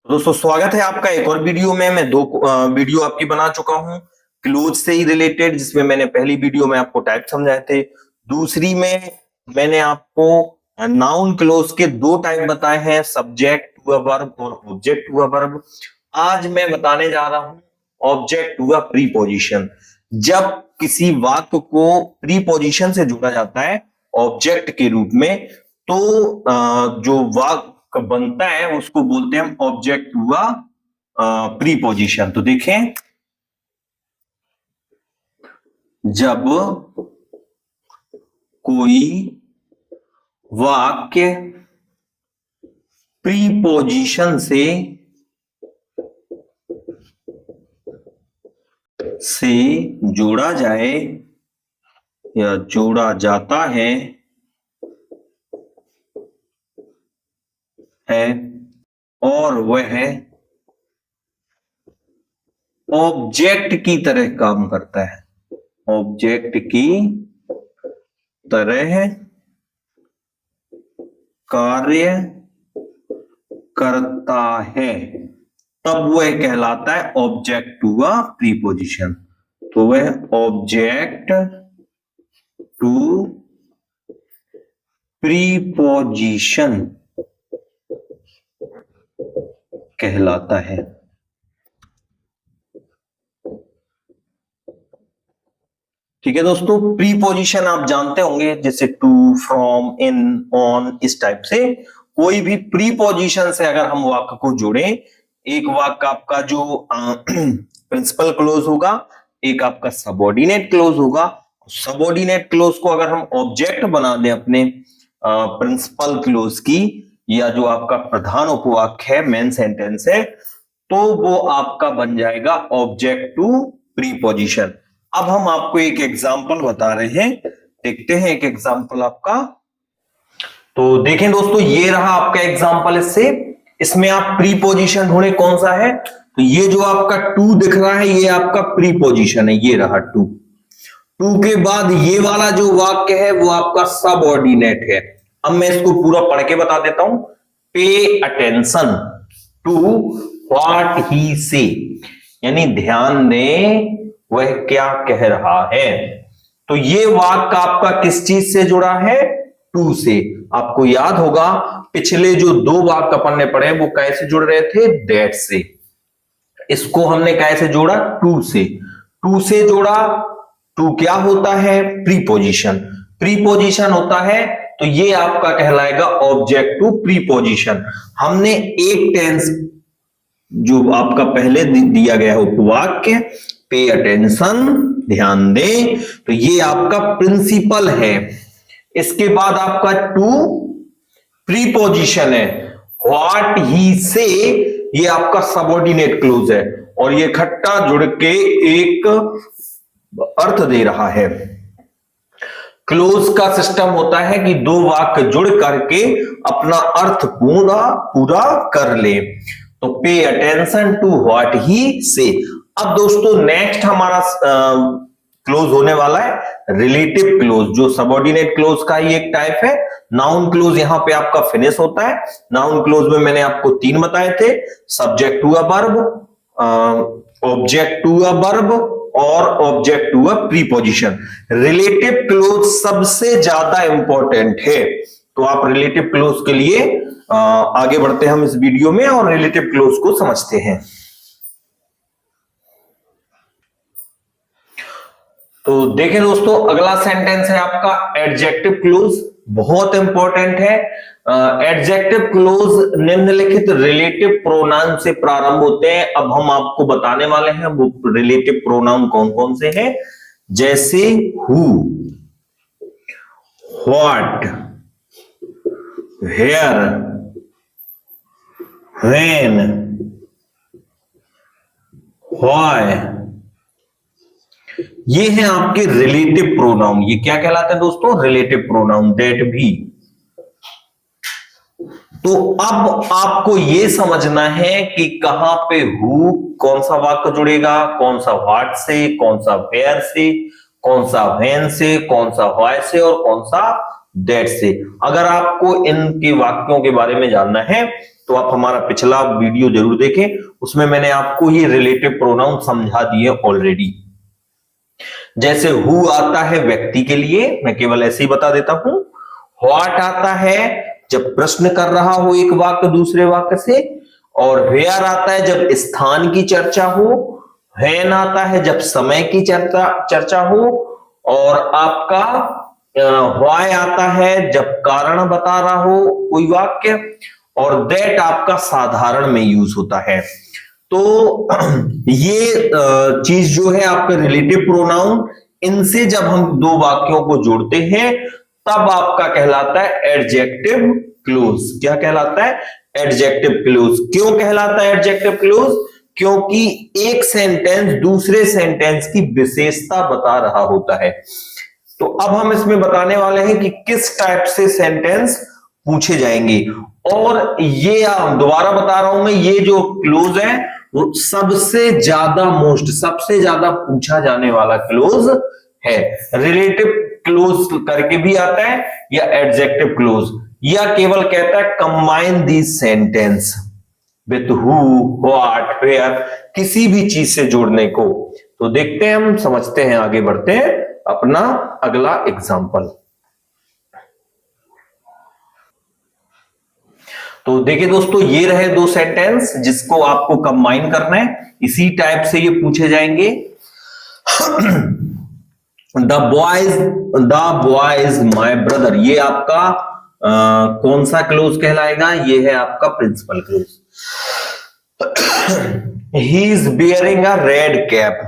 दोस्तों स्वागत है आपका एक और वीडियो में। मैं दो वीडियो आपकी बना चुका हूं क्लोज से ही रिलेटेड, जिसमें मैंने पहली वीडियो में आपको टाइप समझाए थे। दूसरी में मैंने आपको नाउन क्लोज के दो टाइप बताए हैं, सब्जेक्ट टू अ वर्ब और ऑब्जेक्ट टू अ वर्ब। आज मैं बताने जा रहा हूं ऑब्जेक्ट टू अ प्रीपोजिशन। जब किसी वाक्य को प्रीपोजिशन से जोड़ा जाता है ऑब्जेक्ट के रूप में, तो जो वाक्य बनता है उसको बोलते हैं हम ऑब्जेक्ट हुआ प्रीपोजिशन। तो देखें, जब कोई वाक्य प्रीपोजिशन से जोड़ा जाए या जोड़ा जाता है और वह ऑब्जेक्ट की तरह काम करता है, ऑब्जेक्ट की तरह कार्य करता है, तब वह कहलाता है ऑब्जेक्ट टू अ प्रीपोजिशन। तो वह ऑब्जेक्ट टू प्रीपोजिशन कहलाता है। ठीक है दोस्तों, प्रीपोजिशन आप जानते होंगे, जैसे टू, फ्रॉम, इन, ऑन, इस टाइप से कोई भी प्रीपोजिशन से अगर हम वाक्य को जोड़ें, एक वाक्य आपका जो प्रिंसिपल क्लोज होगा, एक आपका सबऑर्डिनेट क्लोज होगा। सबऑर्डिनेट क्लोज को अगर हम ऑब्जेक्ट बना दें अपने प्रिंसिपल क्लोज की, या जो आपका प्रधान उपवाक्य है, मेन सेंटेंस है, तो वो आपका बन जाएगा ऑब्जेक्ट टू प्रीपोजिशन। अब हम आपको एक एग्जांपल बता रहे हैं, देखते हैं एक एग्जांपल आपका। तो देखें दोस्तों, ये रहा आपका एग्जांपल। इसमें आप प्रीपोजिशन ढूंढे कौन सा है। तो ये जो आपका टू दिख रहा है, ये आपका प्रीपोजिशन है, ये रहा टू। टू के बाद ये वाला जो वाक्य है वो आपका सबऑर्डिनेट है। अब मैं इसको पूरा पढ़ के बता देता हूं। Pay attention to what he से, यानी ध्यान दें वह क्या कह रहा है। तो ये वाक्य आपका किस चीज से जुड़ा है? टू से। आपको याद होगा पिछले जो दो वाक्य अपन ने पढ़े वो कैसे जुड़ रहे थे? दैट से। इसको हमने कैसे जोड़ा? टू से। टू से जोड़ा। टू क्या होता है? प्रीपोजिशन। प्रीपोजिशन होता है तो ये आपका कहलाएगा ऑब्जेक्ट टू प्रीपोजिशन। हमने एक टेंस जो आपका पहले दिया गया है उपवाक्य, पे अटेंशन, ध्यान दें, तो ये आपका प्रिंसिपल है। इसके बाद आपका टू प्रीपोजिशन है। व्हाट ही से, ये आपका सबऑर्डिनेट क्लोज है, और ये इकट्ठा जुड़ के एक अर्थ दे रहा है। क्लोज का सिस्टम होता है कि दो वाक्य जुड़ करके अपना अर्थ पूरा कर ले। तो pay attention to what he से। अब दोस्तों नेक्स्ट हमारा क्लोज होने वाला है रिलेटिव क्लोज, जो सबऑर्डिनेट क्लोज का ही एक टाइप है। नाउन क्लोज यहां पे आपका फिनिश होता है। नाउन क्लोज में मैंने आपको तीन बताए थे, subject to a verb, object to a verb और object to a preposition. Relative clause सबसे ज्यादा इंपॉर्टेंट है। तो आप रिलेटिव क्लोज के लिए आगे बढ़ते हैं हम इस वीडियो में और रिलेटिव क्लोज को समझते हैं। तो देखें दोस्तों, अगला सेंटेंस है आपका एडजेक्टिव क्लोज, बहुत इंपॉर्टेंट है। एडजेक्टिव क्लोज निम्नलिखित रिलेटिव प्रोनाउन से प्रारंभ होते हैं। अब हम आपको बताने वाले हैं वो रिलेटिव प्रोनाउन कौन कौन से हैं, जैसे who, what, where, when, why. ये हैं आपके रिलेटिव प्रोनाउन। ये क्या कहलाते हैं दोस्तों? Relative pronoun. दैट भी। तो अब आपको ये समझना है कि कहां पे हु, कौन सा वाक्य जुड़ेगा, कौन सा व्हाट से, कौन सा वेयर से, कौन सा व्हेन से, कौन सा व्हाई से और कौन सा दैट से। अगर आपको इनके वाक्यों के बारे में जानना है तो आप हमारा पिछला वीडियो जरूर देखें, उसमें मैंने आपको ये रिलेटिव प्रोनाउन समझा दिए ऑलरेडी। जैसे हु आता है व्यक्ति के लिए, मैं केवल ऐसे ही बता देता हूं। व्हाट आता है जब प्रश्न कर रहा हो एक वाक्य दूसरे वाक्य से, और वेयर आता है जब स्थान की चर्चा हो, व्हेन आता है जब समय की चर्चा हो, और आपका व्हाई आता है जब कारण बता रहा हो कोई वाक्य, और दैट आपका साधारण में यूज होता है। तो ये चीज जो है आपका रिलेटिव प्रोनाउन, इनसे जब हम दो वाक्यों को जोड़ते हैं तब आपका कहलाता है एडजेक्टिव क्लोज। क्या कहलाता है? Adjective close. क्यों कहलाता है एडजेक्टिव क्लोज? क्योंकि एक सेंटेंस दूसरे सेंटेंस की विशेषता बता रहा होता है। तो अब हम इसमें बताने वाले हैं कि किस टाइप से सेंटेंस पूछे जाएंगे, और ये दोबारा बता रहा हूं मैं, ये जो क्लोज है वो सबसे ज्यादा पूछा जाने वाला क्लोज है। रिलेटिव क्लोज करके भी आता है, या एडजेक्टिव क्लोज, या केवल कहता है combine these sentence with who, what, where, किसी भी चीज से जोड़ने को। तो देखते हैं, हम समझते हैं, आगे बढ़ते हैं अपना अगला एग्जाम्पल। तो देखिए दोस्तों, ये रहे दो सेंटेंस जिसको आपको कंबाइन करना है, इसी टाइप से ये पूछे जाएंगे। The boy is my brother, ये आपका कौन सा क्लोज कहलाएगा? ये है आपका principal clause. He is bearing a red cap,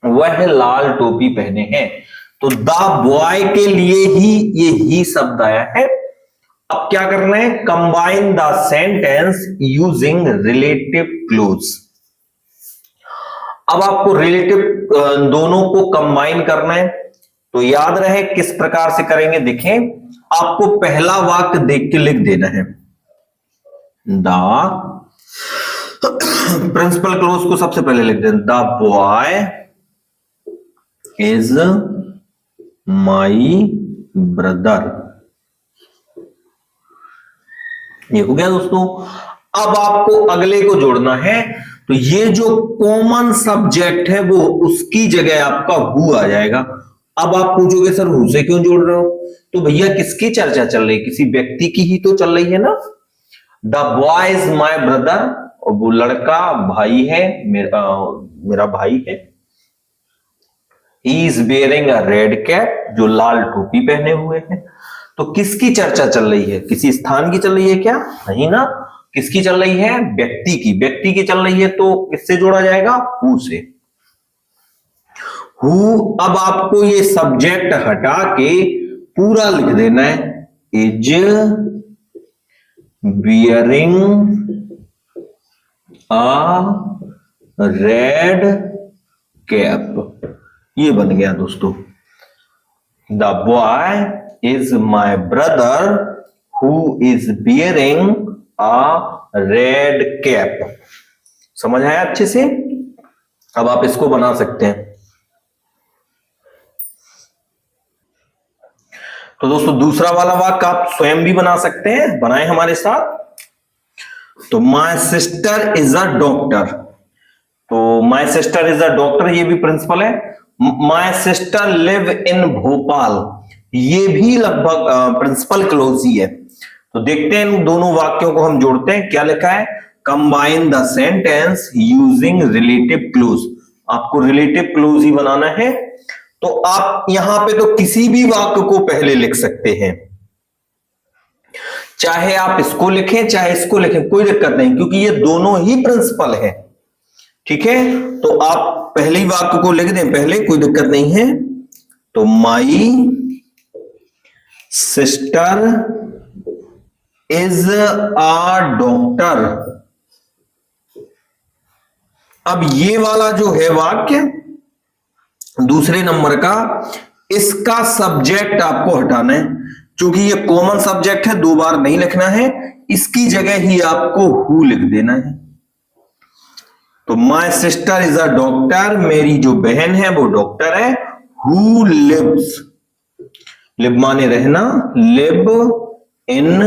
वह लाल टोपी पहने हैं। तो द बॉय के लिए ही ये ही शब्द आया है। अब क्या करना है? Combine the sentence using relative close. अब आपको रिलेटिव दोनों को कंबाइन करना है, तो याद रहे किस प्रकार से करेंगे। देखें, आपको पहला वाक्य देख के लिख देना है। द प्रिंसिपल क्लोज को सबसे पहले लिख देना, the boy is my brother. ये हो गया दोस्तों। अब आपको अगले को जोड़ना है, तो ये जो कॉमन सब्जेक्ट है वो उसकी जगह आपका हु आ जाएगा। अब आप पूछोगे सर हु से क्यों जोड़ रहे हो? तो भैया किसकी चर्चा चल रही है? किसी व्यक्ति की ही तो चल रही है ना। The boy is my brother, और वो लड़का भाई है, मेरा भाई है। ही is bearing a red cap, जो लाल टोपी पहने हुए हैं। तो किसकी चर्चा चल रही है? किसी स्थान की चल रही है क्या? नहीं ना। किसकी चल रही है? व्यक्ति की। व्यक्ति की चल रही है तो किससे जोड़ा जाएगा? हु से। हु। अब आपको ये सब्जेक्ट हटा के पूरा लिख देना है, is bearing a red cap. ये बन गया दोस्तों, the boy is my brother who is bearing a red cap. समझ आया अच्छे से? अब आप इसको बना सकते हैं। तो दोस्तों, दूसरा वाला वाक्य आप स्वयं भी बना सकते हैं, बनाएं हमारे साथ। तो my sister is a doctor, तो my sister is a doctor, ये भी प्रिंसिपल है। My sister live in Bhopal, ये भी लगभग प्रिंसिपल क्लोज ही है। तो देखते हैं इन दोनों वाक्यों को हम जोड़ते हैं। क्या लिखा है? Combine the sentence using relative close. आपको रिलेटिव क्लोज ही बनाना है। तो आप यहां पे तो किसी भी वाक्य को पहले लिख सकते हैं, चाहे आप इसको लिखें चाहे इसको लिखें, कोई दिक्कत नहीं, क्योंकि ये दोनों ही प्रिंसिपल है। ठीक है, तो आप पहले वाक्य को लिख दें पहले, कोई दिक्कत नहीं है। तो my sister is a doctor. अब ये वाला जो है वाक्य दूसरे नंबर का, इसका सब्जेक्ट आपको हटाना है, क्योंकि ये कॉमन सब्जेक्ट है, दो बार नहीं लिखना है, इसकी जगह ही आपको हु लिख देना है। तो my sister is a doctor, मेरी जो बहन है वो डॉक्टर है। हु लिव्स, लिव माने रहना, लिव इन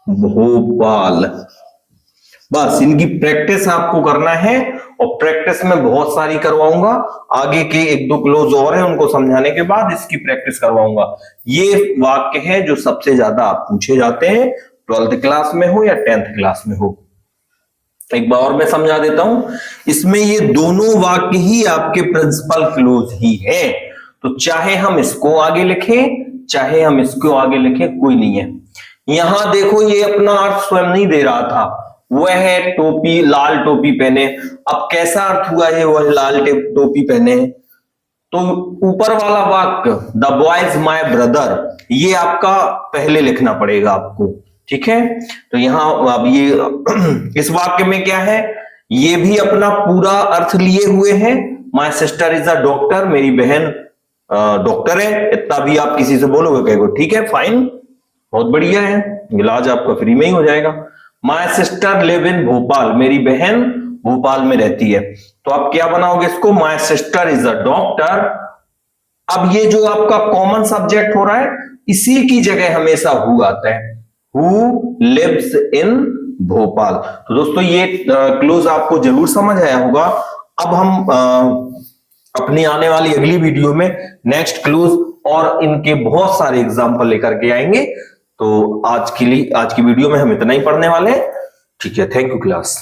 भोपाल। बस इनकी प्रैक्टिस आपको करना है और प्रैक्टिस में बहुत सारी करवाऊंगा। आगे के एक दो क्लोज और हैं, उनको समझाने के बाद इसकी प्रैक्टिस करवाऊंगा। ये वाक्य है जो सबसे ज्यादा आप पूछे जाते हैं, 12th क्लास में हो या 10th क्लास में हो। एक बार और मैं समझा देता हूं, इसमें ये दोनों वाक्य ही आपके प्रिंसिपल क्लोज ही है, तो चाहे हम इसको आगे लिखें चाहे हम इसको आगे लिखें, कोई नहीं है। यहां देखो ये अपना अर्थ स्वयं नहीं दे रहा था, वह है टोपी, लाल टोपी पहने। अब कैसा अर्थ हुआ है वह लाल टोपी पहने, तो ऊपर वाला वाक्य the boy is my brother, ये आपका पहले लिखना पड़ेगा आपको, ठीक है। तो यहां अब ये इस वाक्य में क्या है, ये भी अपना पूरा अर्थ लिए हुए हैं। My sister is a doctor, मेरी बहन डॉक्टर है, इतना भी आप किसी से बोलोगे कहेगो ठीक है फाइन, बहुत बढ़िया है, इलाज आपका फ्री में ही हो जाएगा। My sister live in Bhopal, मेरी बहन भोपाल में रहती है, तो आप क्या बनाओगे इसको, my sister is a doctor. अब ये जो आपका कॉमन सब्जेक्ट हो रहा है, इसी की जगह हमेशा हु आता है, हु लिव्स इन भोपाल। तो दोस्तों ये क्लोज आपको जरूर समझ आया होगा। अब हम अपनी आने वाली अगली वीडियो में नेक्स्ट क्लोज और इनके बहुत सारे एग्जाम्पल लेकर के आएंगे। तो आज की वीडियो में हम इतना ही पढ़ने वाले हैं, ठीक है। Thank you class.